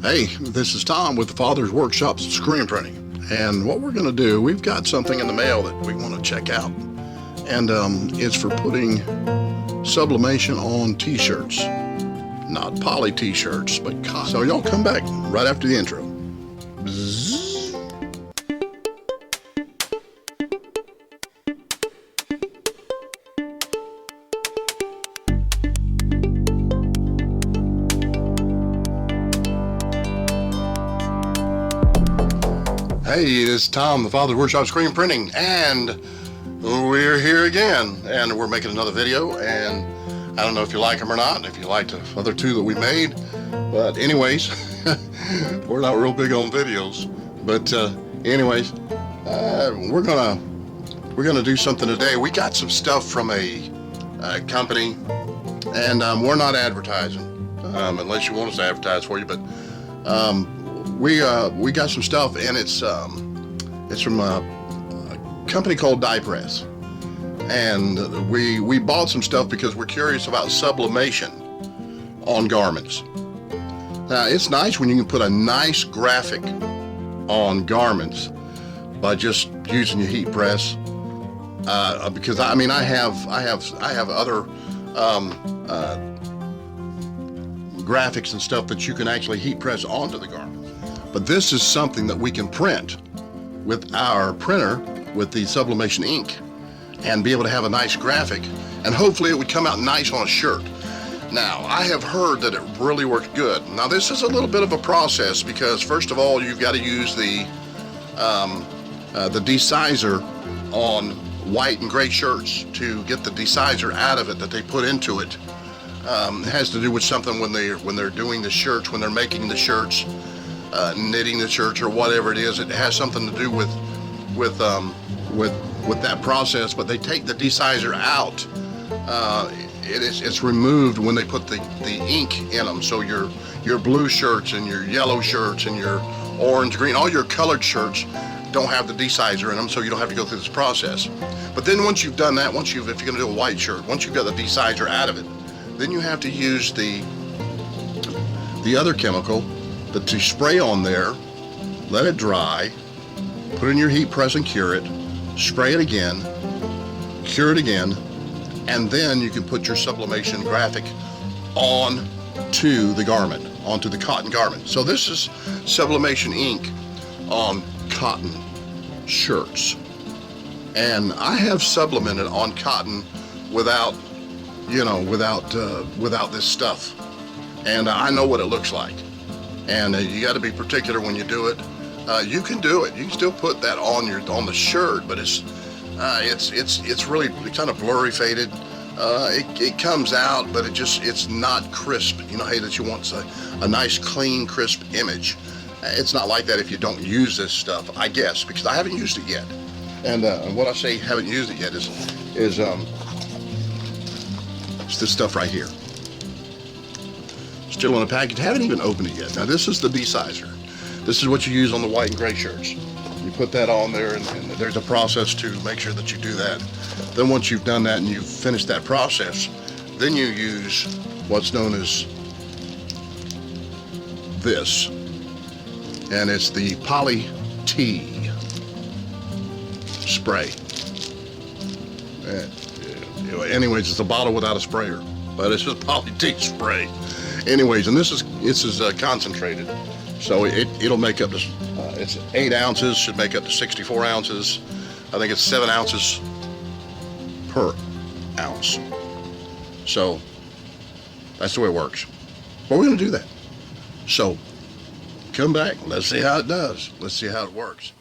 Hey, this is Tom with the Father's Workshops of Screen Printing. And what we're going to do, we've got something in the mail that we want to check out. And it's for putting sublimation on t-shirts. Not poly t-shirts, but cotton. So y'all come back right after the intro. Bzzz. Hey, this is Tom, the Father's Workshop Screen Printing, and we're here again, and we're making another video, and I don't know if you like them or not, if you liked the other two that we made, but anyways, we're not real big on videos, but anyways, we're gonna do something today. We got some stuff from a company, and we're not advertising, unless you want us to advertise for you, but we got some stuff, and it's from a company called Die Press, and we bought some stuff because we're curious about sublimation on garments. Now, it's nice when you can put a nice graphic on garments by just using your heat press, because I mean I have other graphics and stuff that you can actually heat press onto the garment. But this is something that we can print with our printer with the sublimation ink and be able to have a nice graphic, and hopefully it would come out nice on a shirt. Now, I have heard that it really works good. Now, this is a little bit of a process because first of all, you've got to use the desizer on white and gray shirts to get the desizer out of it that they put into it. It has to do with something when they're doing the shirts, when they're making the shirts, knitting the shirts or whatever it is. It has something to do with that process. But they take the desizer out. It's removed when they put the ink in them. So your blue shirts and your yellow shirts and your orange, green, all your colored shirts don't have the desizer in them, so you don't have to go through this process. But then once you've done that, if you're going to do a white shirt, once you've got the desizer out of it, then you have to use the other chemical that you spray on there, let it dry, put it in your heat press and cure it, spray it again, cure it again, and then you can put your sublimation graphic onto the garment, onto the cotton garment. So this is sublimation ink on cotton shirts. And I have sublimated on cotton without this stuff. And I know what it looks like. And you got to be particular when you do it. You can do it. You can still put that on the shirt, but it's really kind of blurry, faded. It comes out, but it's not crisp. You know, hey, that you want a nice, clean, crisp image. It's not like that if you don't use this stuff, I guess, because I haven't used it yet. And what I say haven't used it yet is it's this stuff right here. Still in a package, haven't even opened it yet. Now this is the desizer. This is what you use on the white and gray shirts. You put that on there, and there's a process to make sure that you do that. Then once you've done that and you've finished that process, then you use what's known as this. And it's the Poly T spray. Anyways, it's a bottle without a sprayer, but it's just Poly T spray. Anyways, and this is concentrated, so it'll make up to it's 8 ounces, should make up to 64 ounces. I think it's 7 ounces per ounce. So that's the way it works. But we're going to do that. So come back, let's see how it does. Let's see how it works.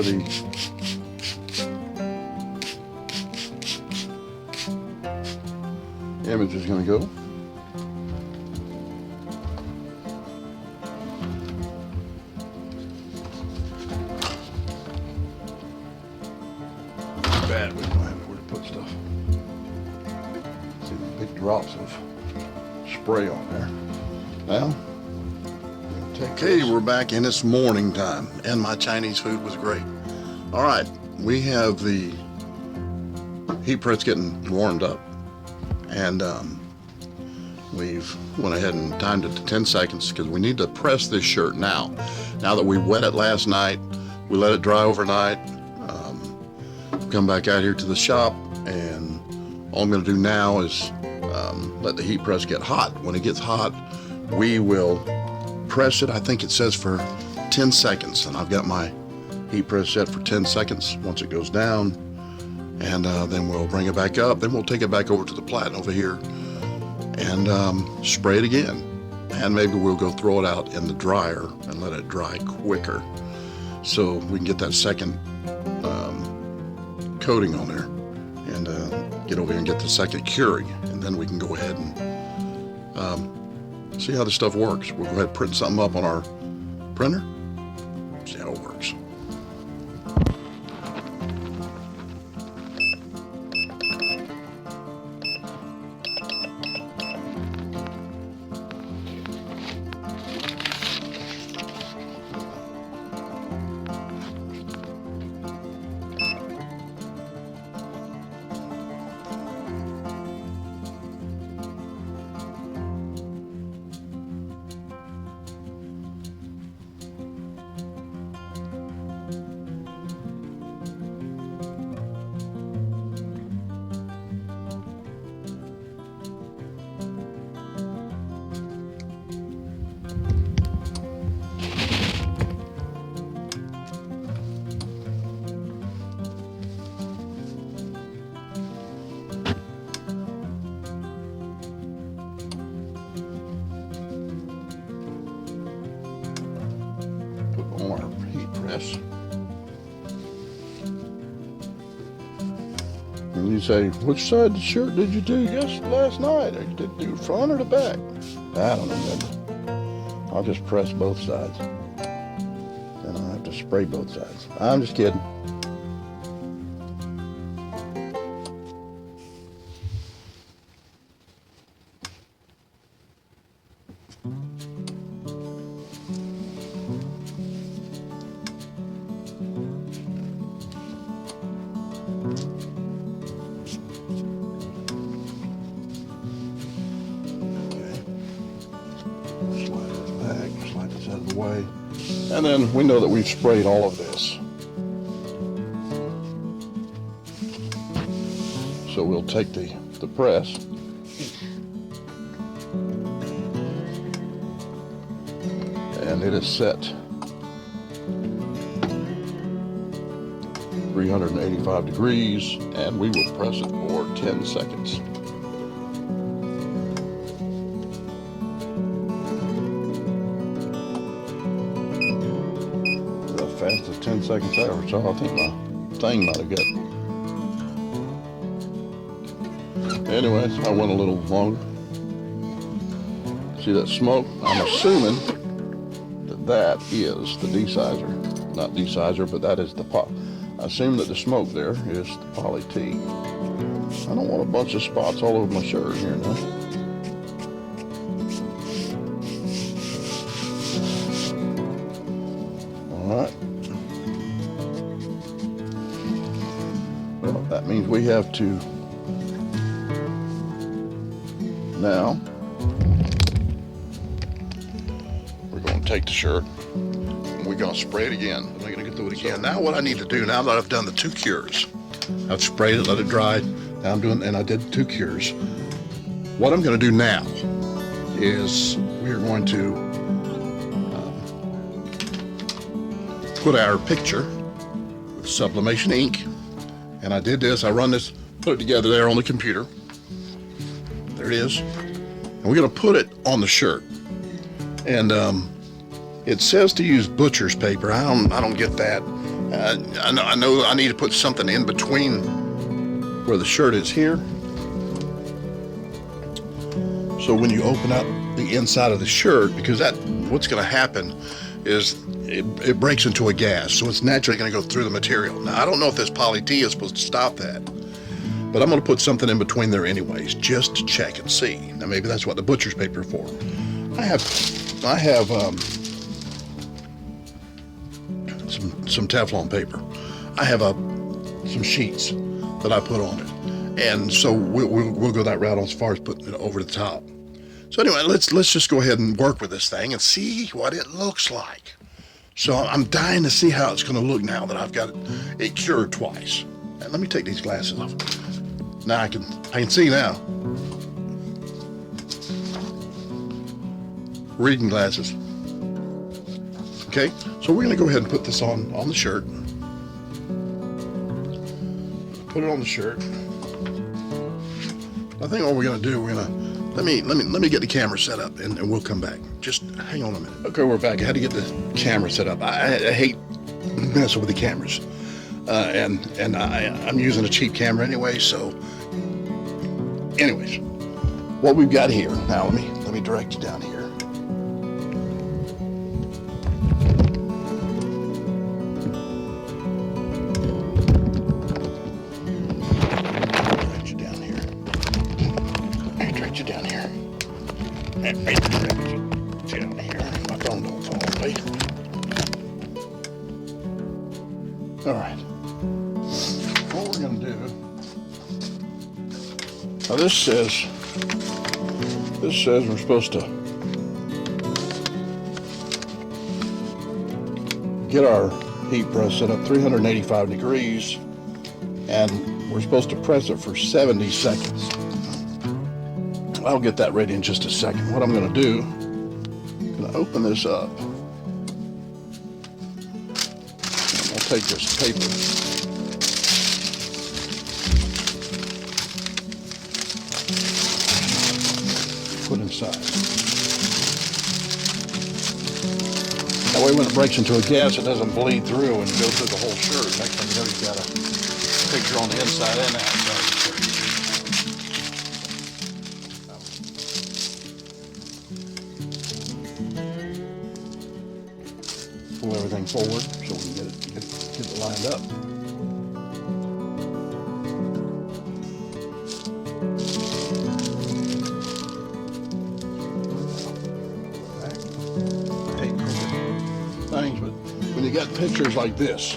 the image is going to go. Bad, we don't have where to put stuff. See the big drops of spray on there. Now, okay, we're back and it's morning time, and my Chinese food was great. All right, we have the heat press getting warmed up, and we've went ahead and timed it to 10 seconds because we need to press this shirt now. Now that we wet it last night, we let it dry overnight. Come back out here to the shop, and all I'm going to do now is let the heat press get hot. When it gets hot, we will press it. I think it says for 10 seconds, and I've got my heat press set for 10 seconds. Once it goes down, and then we'll bring it back up. Then we'll take it back over to the platen over here and spray it again. And maybe we'll go throw it out in the dryer and let it dry quicker, so we can get that second coating on there, and get over here and get the second curing, and then we can go ahead and see how this stuff works. We'll go ahead and print something up on our printer, see how it works. On our heat press. And you say, which side of the shirt did you do last night? Did you do front or the back? I don't remember. I'll just press both sides. Then I'll have to spray both sides. I'm just kidding. Slide this out of the way. And then we know that we've sprayed all of this. So we'll take the press and it is set 385 degrees, and we will press it for 10 seconds. Fastest 10 seconds ever, so I think my thing might have got. Anyways, I went a little longer. See that smoke? I'm assuming that is the desizer. Not desizer, but that is the pot. I assume that the smoke there is the poly T. I don't want a bunch of spots all over my shirt here now. Alright. Well, that means we have to now, we're going to take the shirt and we're going to spray it again. I'm going to do it again. Now what I need to do, now that I've done the 2 cures, I've sprayed it, let it dry, now I'm doing, and I did 2 cures. What I'm going to do now is we're going to put our picture with Sublimation ink, and I did this, I run this, put it together there on the computer. There it is. And we're going to put it on the shirt. And it says to use butcher's paper. I don't get that. I know I need to put something in between where the shirt is here. So when you open up the inside of the shirt, because what's going to happen is it breaks into a gas, so it's naturally going to go through the material. Now, I don't know if this poly T is supposed to stop that, but I'm going to put something in between there anyways, just to check and see. Now, maybe that's what the butcher's paper is for. I have some Teflon paper. I have some sheets that I put on it, and so we'll go that route as far as putting it over the top. So anyway, let's just go ahead and work with this thing and see what it looks like. So I'm dying to see how it's going to look now that I've got it cured twice. And let me take these glasses off. Now I can see now. Reading glasses. Okay, so we're going to go ahead and put this on the shirt. Put it on the shirt. I think what we're going to do, let me get the camera set up and we'll come back. Just hang on a minute. Okay, we're back. I had to get the camera set up. I hate messing with the cameras, and I'm using a cheap camera anyway. So, anyways, what we've got here now. Let me direct you down here. My phone don't fall away. All right. What we're going to do. Now this says we're supposed to get our heat press set up 385 degrees, and we're supposed to press it for 70 seconds. I'll get that ready in just a second. What I'm going to do, I'm going to open this up. I'm going to take this paper. Put inside. That way when it breaks into a gas, it doesn't bleed through and go through the whole shirt. Next thing you know, you've got a picture on the inside and outside. Pull everything forward so we can get it lined up. I hate crooked things, but when you got pictures like this,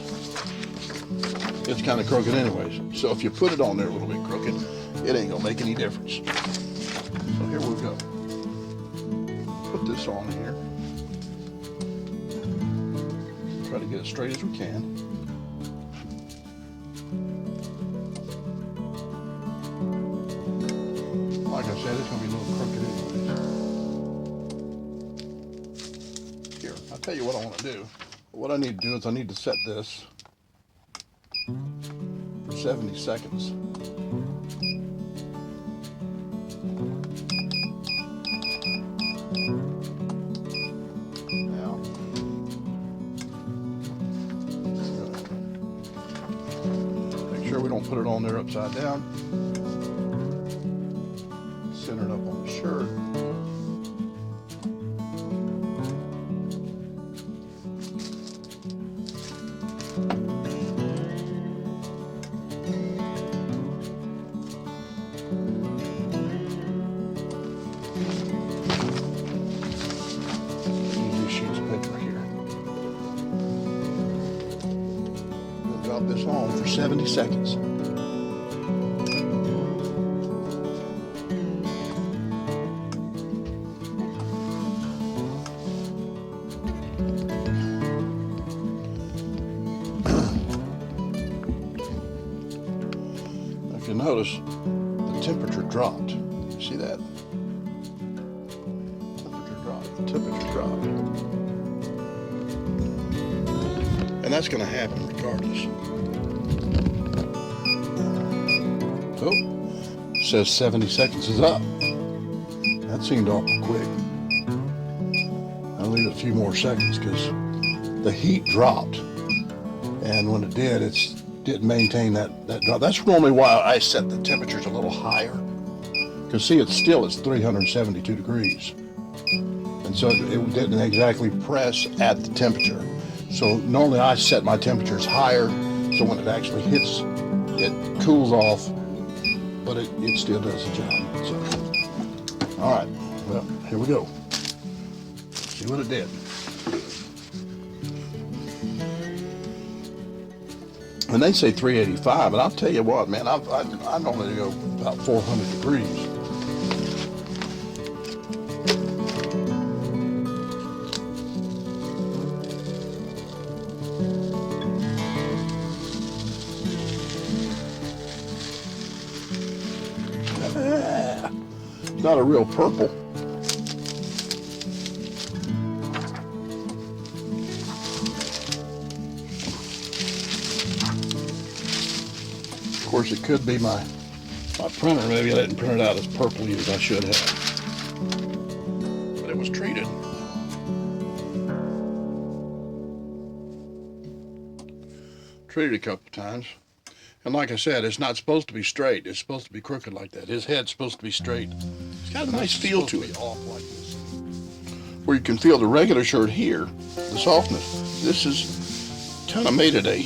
it's kind of crooked anyways. So if you put it on there a little bit crooked, it ain't gonna make any difference. So here we go. Put this on here. Try to get as straight as we can. Like I said, it's going to be a little crooked anyways. Here, I'll tell you what I want to do. What I need to do is I need to set this for 70 seconds. We don't put it on there upside down. Center it up on the shirt. Use these sheets of paper here. We'll drop this on for 70 seconds. If you notice, the temperature dropped. See that? Temperature dropped. And that's going to happen regardless. So, it says 70 seconds is up. That seemed awful quick. I'll leave it a few more seconds because the heat dropped. And when it did, it didn't maintain that drop. That's normally why I set the temperatures a little higher. Because see, it's 372 degrees. And so it didn't exactly press at the temperature. So normally I set my temperatures higher, so when it actually hits, it cools off, but it still does the job. So, all right, well, here we go. See what it did. And they say 385, but I'll tell you what, man, I normally go about 400 degrees. It's not a real purple. Of course, it could be my printer. Maybe I didn't print it out as purpley as I should have. But it was treated. Treated a couple times. And like I said, it's not supposed to be straight. It's supposed to be crooked like that. His head's supposed to be straight. It's got a nice feel to it. Off like this. Where you can feel the regular shirt here, the softness. This is kind of made it a...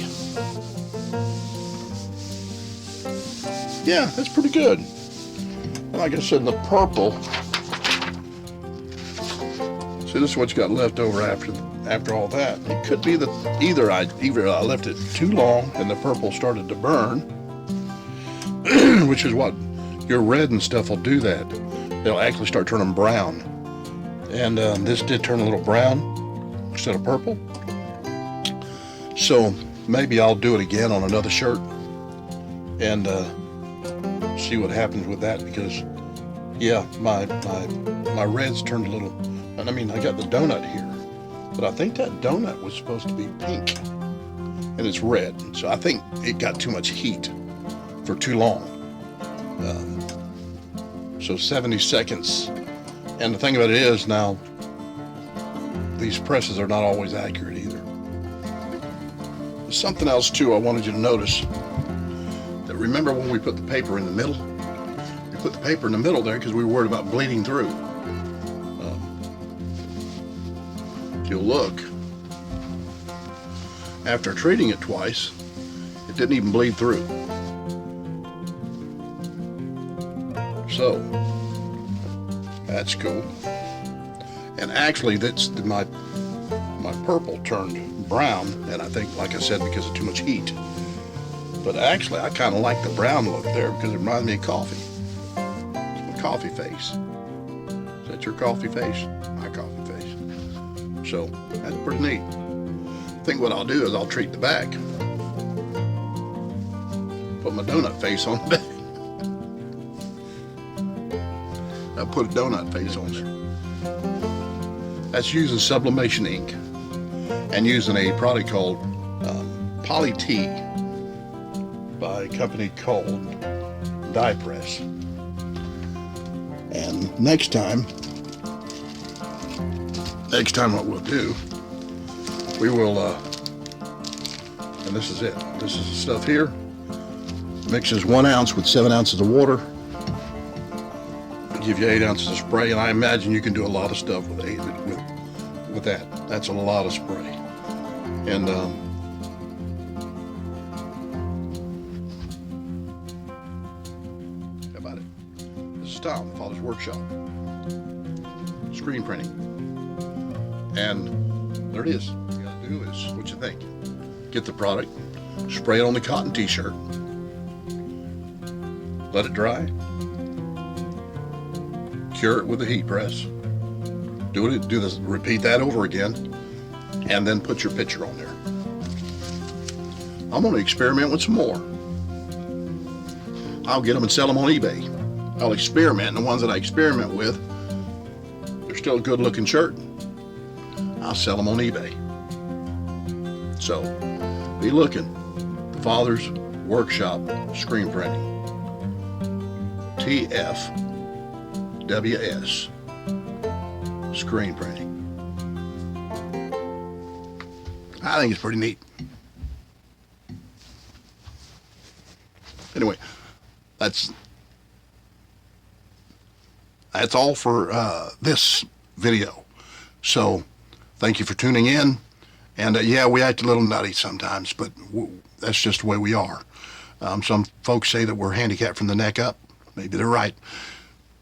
Yeah, that's pretty good. And like I said, the purple. See, this is what you got left over after all that. It could be that either I left it too long and the purple started to burn, which is what your red and stuff will do that. They'll actually start turning brown. And this did turn a little brown instead of purple. So maybe I'll do it again on another shirt and see what happens with that, because yeah, my reds turned a little, and I mean, I got the donut here, but I think that donut was supposed to be pink and it's red, so I think it got too much heat for too long. So 70 seconds, and the thing about it is now these presses are not always accurate either. There's something else too I wanted you to notice. Remember when we put the paper in the middle? We put the paper in the middle there because we were worried about bleeding through. If you'll look, after treating it twice, it didn't even bleed through. So, that's cool. And actually, that's my purple turned brown, and I think, like I said, because of too much heat. But actually, I kind of like the brown look there because it reminds me of coffee. It's my coffee face. Is that your coffee face? My coffee face. So, that's pretty neat. I think what I'll do is I'll treat the back. Put my donut face on the back. I'll put a donut face on there. That's using Sublimation ink and using a product called Poly T by a company called Die Press. And next time what we'll do, we will, and this is it. This is the stuff here. Mixes 1 ounce with 7 ounces of water. Give you 8 ounces of spray, and I imagine you can do a lot of stuff with that. That's a lot of spray. And Tom, the Father's Workshop, screen printing, and there it is. What you gotta do is, what you think? Get the product, spray it on the cotton t-shirt, let it dry, cure it with a heat press, repeat that over again, and then put your picture on there. I'm going to experiment with some more. I'll get them and sell them on eBay. I'll experiment, and the ones that I experiment with, they're still a good looking shirt, I'll sell them on eBay. So, be looking. The Father's Workshop Screen Printing. TFWS Screen Printing. I think it's pretty neat. that's all for this video. So thank you for tuning in. And yeah, we act a little nutty sometimes, but that's just the way we are. Some folks say that we're handicapped from the neck up. Maybe they're right.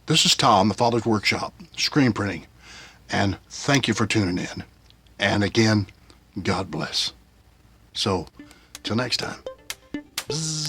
This is Tom, the Father's Workshop, screen printing. And thank you for tuning in. And again, God bless. So, till next time. Bzz.